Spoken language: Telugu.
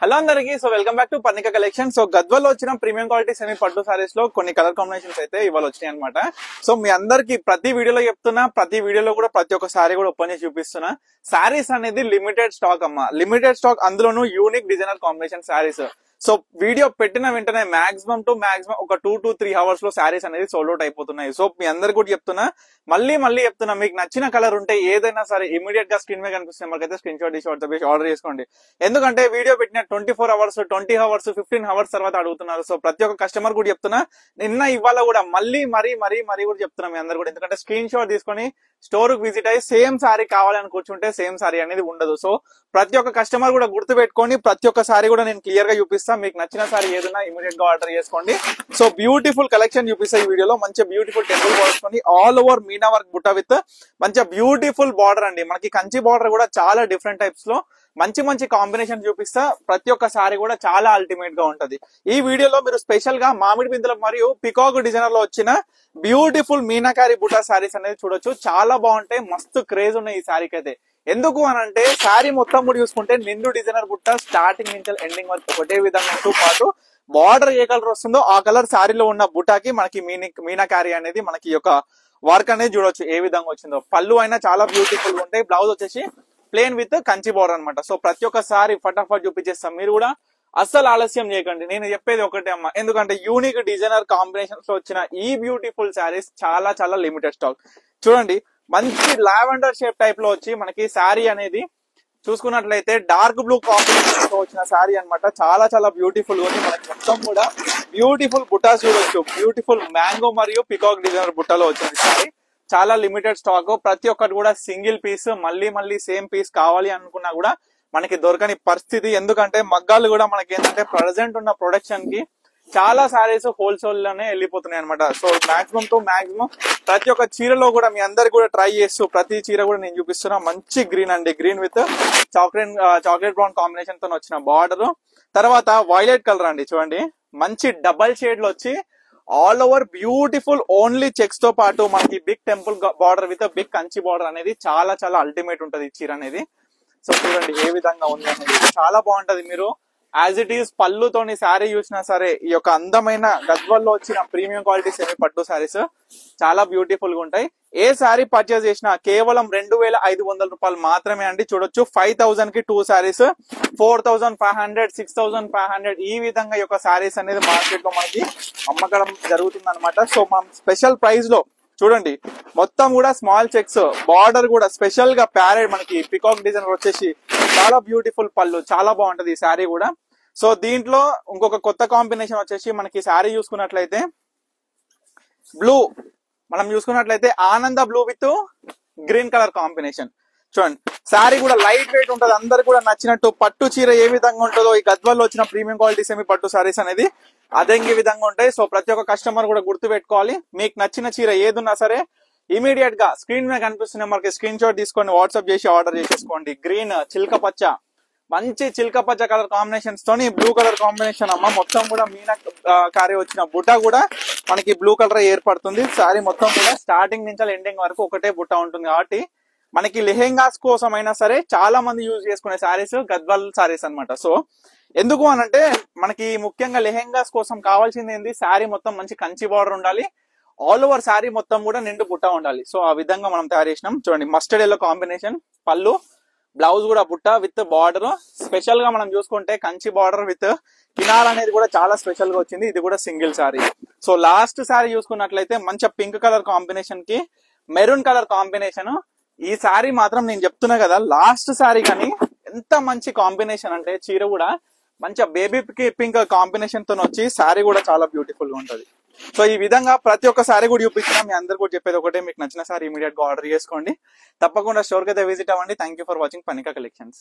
హలో అందరికి. So welcome back to Parnika collection. So గద్వాల్లో వచ్చిన ప్రీమియం క్వాలిటీ సెమీ పట్టు సారీస్ లో కొన్ని కలర్ కాంబినేషన్స్ అయితే ఇవాళ వచ్చినాయి అనమాట. సో మీ అందరికి ప్రతి వీడియోలో చెప్తున్నా, ప్రతి వీడియోలో కూడా ప్రతి ఒక్క సారీ కూడా ఓపెన్ చేసి చూపిస్తున్నా. సారీస్ అనేది లిమిటెడ్ స్టాక్ అమ్మా, లిమిటెడ్ స్టాక్, అందులోనూ unique designer combination saris. So video పెట్టిన వెంటనే మాక్సిమం ఒక 2 to 3 hours లో సారీస్ అనేది సోల్డ్ అవుట్ అయిపోతున్నాయి. సో మీ అందరికి కూడా చెప్తున్నా, మళ్ళీ చెప్తున్నా, మీకు నచ్చిన కలర్ ఉంటే ఏదైనా సరే ఇమీడియట్ గా స్క్రీన్ మీద కనిపిస్తే మనకైతే స్క్రీన్ షాట్ తీసి వాట్సాప్ చేసి ఆర్డర్ చేసుకోండి. ఎందుకంటే వీడియో పెట్టిన 24 hours, 20 hours, 15 hours తర్వాత అడుగుతున్నారు. సో ప్రతి ఒక్క కస్టమర్ కూడా చెప్తున్నా, నిన్న ఇవాళ కూడా మళ్ళీ కూడా చెప్తున్నా మీ అందరు కూడా. ఎందుకంటే స్క్రీన్ షాట్ తీసుకొని స్టోర్ కు విజిట్ అయ్యి సేమ్ సారీ కావాలని కూర్చుంటే సేమ్ సారీ అనేది ఉండదు. సో ప్రతి ఒక్క కస్టమర్ కూడా గుర్తు పెట్టుకొని ప్రతి ఒక్క సారీ కూడా నేను క్లియర్ గా చూపిస్తా. మీకు నచ్చిన సారీ ఏదైనా ఇమీడియట్ గా ఆర్డర్ చేసుకోండి. సో బ్యూటిఫుల్ కలెక్షన్ చూపిస్తా ఈ వీడియోలో. మంచి beautiful temple borders, all over Meena work బుట్ట విత్ మంచి బ్యూటిఫుల్ బార్డర్ అండి. మనకి కంచి బార్డర్ కూడా చాలా డిఫరెంట్ టైప్స్ లో మంచి కాంబినేషన్ చూపిస్తా. ప్రతి ఒక్క సారీ కూడా చాలా అల్టిమేట్ గా ఉంటది. ఈ వీడియోలో మీరు స్పెషల్ గా మామిడి పిందెల మరియు పికాక్ డిజైనర్ లో వచ్చిన బ్యూటిఫుల్ మీనాకారి బుటా సారీస్ అనేది చూడొచ్చు. చాలా బాగుంటాయి, మస్తు క్రేజ్ ఉన్నాయి ఈ సారీకి అయితే. ఎందుకు అనంటే సారీ మొత్తం కూడా చూసుకుంటే నిండు డిజైనర్ బుట్ట స్టార్టింగ్ నుంచి ఎండింగ్ వరకు ఒకటే విధంగా పాటు బార్డర్ ఏ కలర్ వస్తుందో ఆ కలర్ సారీలో ఉన్న బుటాకి మనకి మీనాకారి అనేది మనకి యొక్క వర్క్ అనేది చూడొచ్చు ఏ విధంగా వచ్చిందో. పళ్ళు అయినా చాలా బ్యూటిఫుల్ ఉంటాయి. బ్లౌజ్ వచ్చేసి ప్లేన్ విత్ కంచి బార్డర్ అనమాట. సో ప్రతి ఒక్క సారీ ఫటాఫట్ చూపించేస్తాం. మీరు కూడా అస్సలు ఆలస్యం చేయకండి. నేను చెప్పేది ఒకటే అమ్మా, ఎందుకంటే యూనిక్ డిజైనర్ కాంబినేషన్స్ లో వచ్చిన ఈ బ్యూటిఫుల్ సారీస్ చాలా లిమిటెడ్ స్టాక్. చూడండి, మంచి లావెండర్ షేప్ టైప్ లో వచ్చి మనకి శారీ అనేది చూసుకున్నట్లయితే డార్క్ బ్లూ కాంబినేషన్ తో వచ్చిన శారీ అనమాట. చాలా బ్యూటిఫుల్ గా ఉంది. మనకి మొత్తం కూడా బ్యూటిఫుల్ బుటాస్ చూడొచ్చు. బ్యూటిఫుల్ మ్యాంగో మరియు పికాక్ డిజైనర్ బుట్టలో వచ్చింది శారీ. చాలా లిమిటెడ్ స్టాక్. ప్రతి ఒక్కటి కూడా సింగిల్ పీస్, మళ్ళీ సేమ్ పీస్ కావాలి అనుకున్నా కూడా మనకి దొరకని పరిస్థితి. ఎందుకంటే మగ్గాలు కూడా మనకి ఏంటంటే ప్రజెంట్ ఉన్న ప్రొడక్షన్ కి చాలా సారీస్ హోల్సేల్ లోనే వెళ్ళిపోతున్నాయి అనమాట. సో మాక్సిమం ప్రతి ఒక్క చీరలో కూడా మీ అందరికి కూడా ట్రై చేస్తూ ప్రతి చీర కూడా నేను చూపిస్తున్నా. మంచి గ్రీన్ అండి, green with chocolate brown combination తో వచ్చిన బార్డర్. తర్వాత వైలెట్ కలర్ అండి, చూడండి మంచి డబల్ షేడ్ లో వచ్చి all over beautiful only checks తో పాటు మనకి big temple border with big Kanchi border అనేది చాలా అల్టిమేట్ ఉంటది ఈ చీర అనేది. సో చూడండి ఏ విధంగా ఉంది అనేది, చాలా బాగుంటది. మీరు యాజ్ ఇట్ ఈస్ పళ్ళుతోని శారీ చూసినా సరే ఈ యొక్క అందమైన గద్వాల్లో వచ్చిన ప్రీమియం క్వాలిటీ సెమీ పట్టు శారీస్ చాలా బ్యూటిఫుల్ గా ఉంటాయి. ఏ శారీ పర్చేస్ చేసినా కేవలం 2500 రూపాయలు మాత్రమే అండి. చూడొచ్చు 5000 కి 2 శారీస్, 4500, 6500 ఈ విధంగా ఈ యొక్క శారీస్ అనేది మార్కెట్ లో మనకి అమ్మకడం జరుగుతుంది అనమాట. సో మనం స్పెషల్ ప్రైస్ లో చూడండి, మొత్తం కూడా స్మాల్ చెక్స్, బార్డర్ కూడా స్పెషల్ గా ప్యారెడ్ మనకి పికాక్ డిజైన్ వచ్చేసి చాలా బ్యూటిఫుల్ పళ్ళు, చాలా బాగుంటది ఈ శారీ కూడా. సో దీంట్లో ఇంకొక కొత్త కాంబినేషన్ వచ్చేసి మనకి శారీ చూసుకున్నట్లయితే బ్లూ, మనం చూసుకున్నట్లయితే ఆనంద blue with green colour combination. చూడండి శారీ కూడా లైట్ వెయిట్ ఉంటది, అందరు కూడా నచ్చినట్టు. పట్టు చీర ఏ విధంగా ఉంటుందో ఈ గద్వాల్లో వచ్చిన ప్రీమియం క్వాలిటీ సెమీ పట్టు సారీస్ అనేది అదే విధంగా ఉంటాయి. సో ప్రతి ఒక్క కస్టమర్ కూడా గుర్తు పెట్టుకోవాలి, మీకు నచ్చిన చీర ఏదున్నా సరే ఇమీడియట్ గా స్క్రీన్ మీద కనిపిస్తున్న మనకి స్క్రీన్ షాట్ తీసుకొని వాట్సాప్ చేసి ఆర్డర్ చేసేసుకోండి. గ్రీన్ చిల్క పచ్చ, మంచి చిల్క పచ్చ కలర్ కాంబినేషన్స్ తోని బ్లూ కలర్ కాంబినేషన్ అమ్మ. మొత్తం కూడా మీనా కారీ వచ్చిన బుట్ట కూడా మనకి బ్లూ కలర్ ఏర్పడుతుంది. శారీ మొత్తం కూడా స్టార్టింగ్ నుంచి ఎండింగ్ వరకు ఒకటే బుట్ట ఉంటుంది. కాబట్టి మనకి లెహెంగాస్ కోసం అయినా సరే చాలా మంది యూజ్ చేసుకునే శారీస్ గద్వాల్ శారీస్ అనమాట. సో ఎందుకు అనంటే మనకి ముఖ్యంగా లెహెంగాస్ కోసం కావాల్సింది ఏంది, శారీ మొత్తం మంచి కంచి బార్డర్ ఉండాలి, ఆల్ ఓవర్ శారీ మొత్తం కూడా నిండు బుట్ట ఉండాలి. సో ఆ విధంగా మనం తయారు చేసినాం. చూడండి మస్టర్డ్ ఎల్లో కాంబినేషన్ పళ్ళు, బ్లౌజ్ కూడా బుట్ట విత్ బార్డర్. స్పెషల్ గా మనం చూసుకుంటే కంచి బార్డర్ విత్ కినార్ అనేది కూడా చాలా స్పెషల్ గా వచ్చింది. ఇది కూడా single sari. So last sari చూసుకున్నట్లయితే మంచి పింక్ కలర్ కాంబినేషన్ కి మెరూన్ కలర్ కాంబినేషన్. ఈ శారీ మాత్రం నేను చెప్తున్నా కదా, లాస్ట్ శారీ కానీ ఎంత మంచి కాంబినేషన్ అంటే చీర కూడా మంచిగా బేబీ పింక్ కాంబినేషన్ తో వచ్చి శారీ కూడా చాలా బ్యూటిఫుల్ గా ఉంటది. సో ఈ విధంగా ప్రతి ఒక్క సారీ కూడా చూపించినా మీ అందరు కూడా చెప్పేది ఒకటే, మీకు నచ్చిన సారీ ఇమీడియట్ గా ఆర్డర్ చేసుకోండి. తప్పకుండా స్టోర్ కి అయితే విజిట్ అవ్వండి. Thank you for watching Parnika collections.